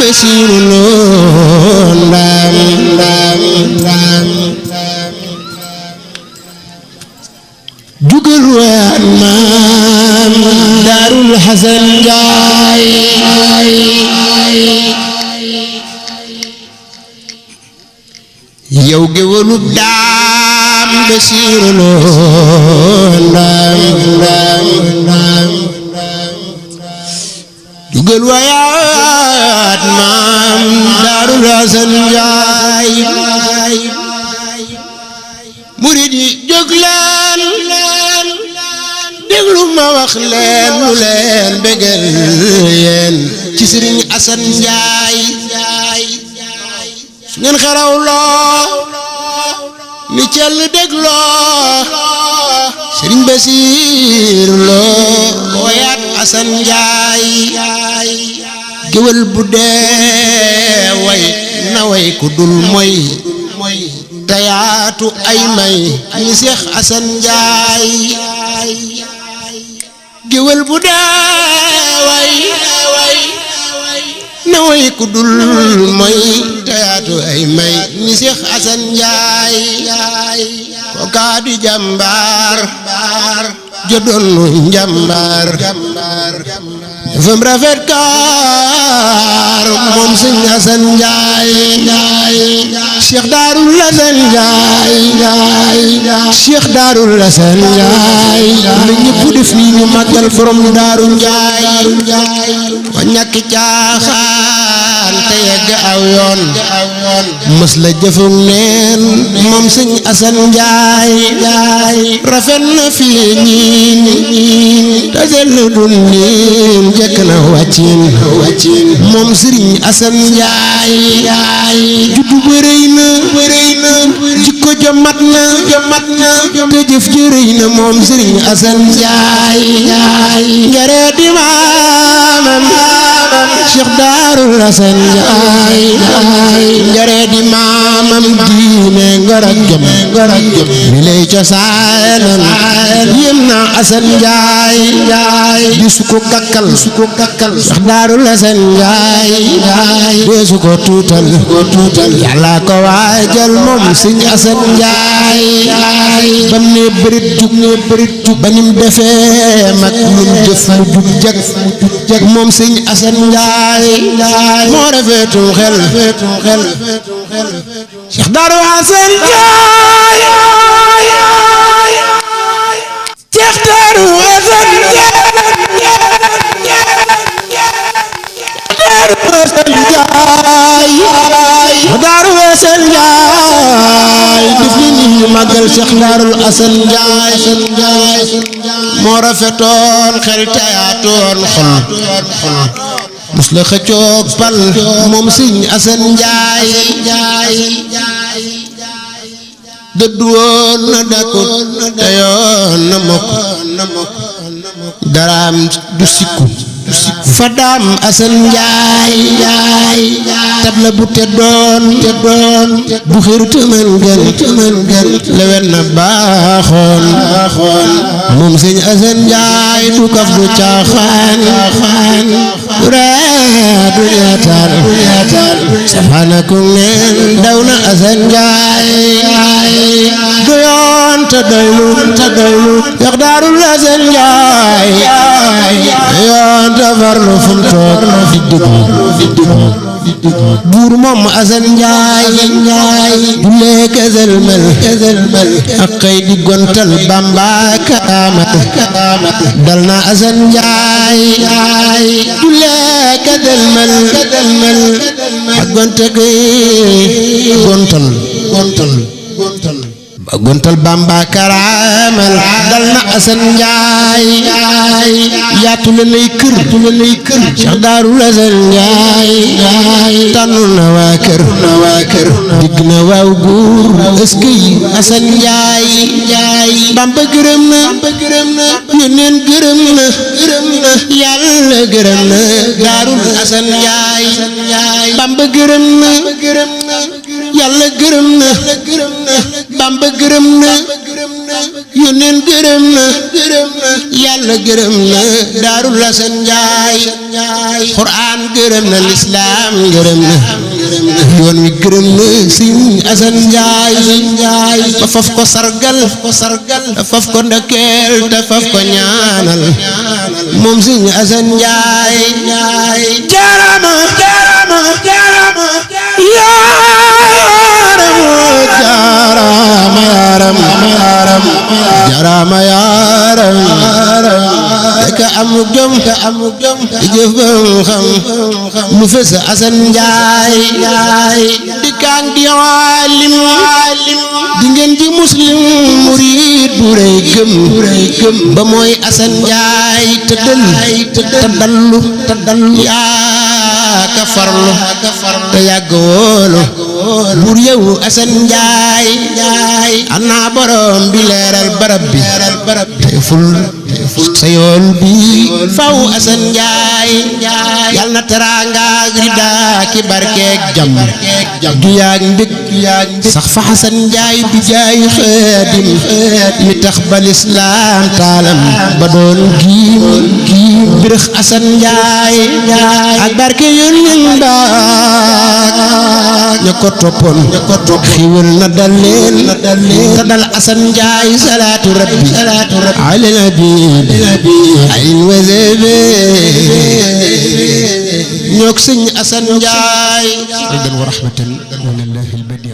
Basiiru Lo ndaam jugal waat maam Daarul Hasan Njaay yow géwalu daam Basiiru Lo ndaam jugal waat maam Daarul Hasan Njaay murid yi jóg leen déglu ma wax leen lu leen bégal yéen ci Sëriñ Asan Njaay su ngeen xerawloo ni cell dégloo Sëriñ Basiiru Lo wayaat Asan Njaay géwël bu dee way na way ku dul moy tayaatu ay may ni Seex Asan Njaay géwël bu dee way na way ku dul moy tayaatu ay may ni Seex Asan Njaay kooka di jàmbaar jodoonu njàmbaar fam rafet kaar moom Sëñ Asan Njaay Cheikh Daarul Hasan Njaay Cheikh Daarul Hasan Njaay na ñëpp def ni ñu màggal borom Daaru Njaay wa ñàkk caaxaan te yegg aw yoon mës la jëfug neen moom Sëñ Asan Njaay rafet na fii ñiin te sellu dun niin jekk na wàccin moom Sëriñ Asan Njaay juddu ba rëy na jikko ja mat na te jëf ji rëy na moom Sëriñ Asan Njaay njare di maamam Cheikh Daarul Hasan Njaay njare di maamam diine ngor ak jom mi lay cosaanam yéem na Asan Njaay di su ko kakkal Cheikh Daarul Hasan Njaay de su ko tuutal Yàlla ko waajal moom Sëñ Asan Njaay bam ne bërit jug ba nim defee mag ñun jëf mu jug jag moom Sëñ Asan Njaay moo rafetum xel Cheikh Daarul Hasan Njaay Cheikh Daarul Hasan Daarul Hasan Njaay def ni ñu màggal Cheikh Daarul Hasan Njaay moo rafetoon xel tayaatoon xol mus la xëccoog pal moom Sëñ Asan Njaay dëddu woon na dakut teyoon na mokk daraam du sikku fa daam Asan Njaay tabla bu teddoon bu xir tëmën gën lewen na baaxoon moom Sëñ Asan Njaay du kaf du caaxaan du raa du ñaataan safaana ku neen daw na Asan Njaay du yoon te doylu Cheikh Daarul Hasan Njaay yoon te farlu fu mu toog fi dëgg buur moom Asan Njaay du lee kësël mel ak xëy di gontal Bamba kaamat dal na Asan Njaay du lee kësël mel ak gonte gi gontal Bamba karaamal dal na Asan Njaay yaatu la lay kër Cheikh Daarul Hasan Njaay tànn na waa kër digg na waaw góor ëskëy Asan Njaay Bamba gërëm na yónneen gërëm na Yàlla gërëm na Daarul Hasan Njaay Bamba gërëm na Yàlla gërëm na Bamba gërëm na yónneen gërëm na yàlla gërëm na Daarul Asan Njaay Quraan gërëm na lislaam gërëm na yoon wi gërëm na Sëñ Asan Njaay ba faf ko sargal faf ko ndakeel te faf ko ñaanal moom Sëñ Asan Njaay jaarama jaarama yaaram ka amuk jom di jëf ba xam lu fës Asan Njaay di kaan di alim di ngeen ji muslim murid bu rëy gëm ba mooy Asan Njaay te dallu yaa ka farlu te yàgg woolu buur yow Asan Njaay ana borom bi leeral barab bi te ful sa yoon bi faw Asan Njaay yal na teraanga rida ki barkeek jàmm du yaag mbég sax fa Asan Njaay bi jaay xaadim mi tax ba lislaam taalam ba doon giim birëx Asan Njaay ak barke yoon ña ko toppoon xiwal na dal leen te dal Asan Njaay salaatu rabbi ala nabi ayn wazabe ñook Sëñ Asan Njaay wa rahmatan wa lillahi al-badi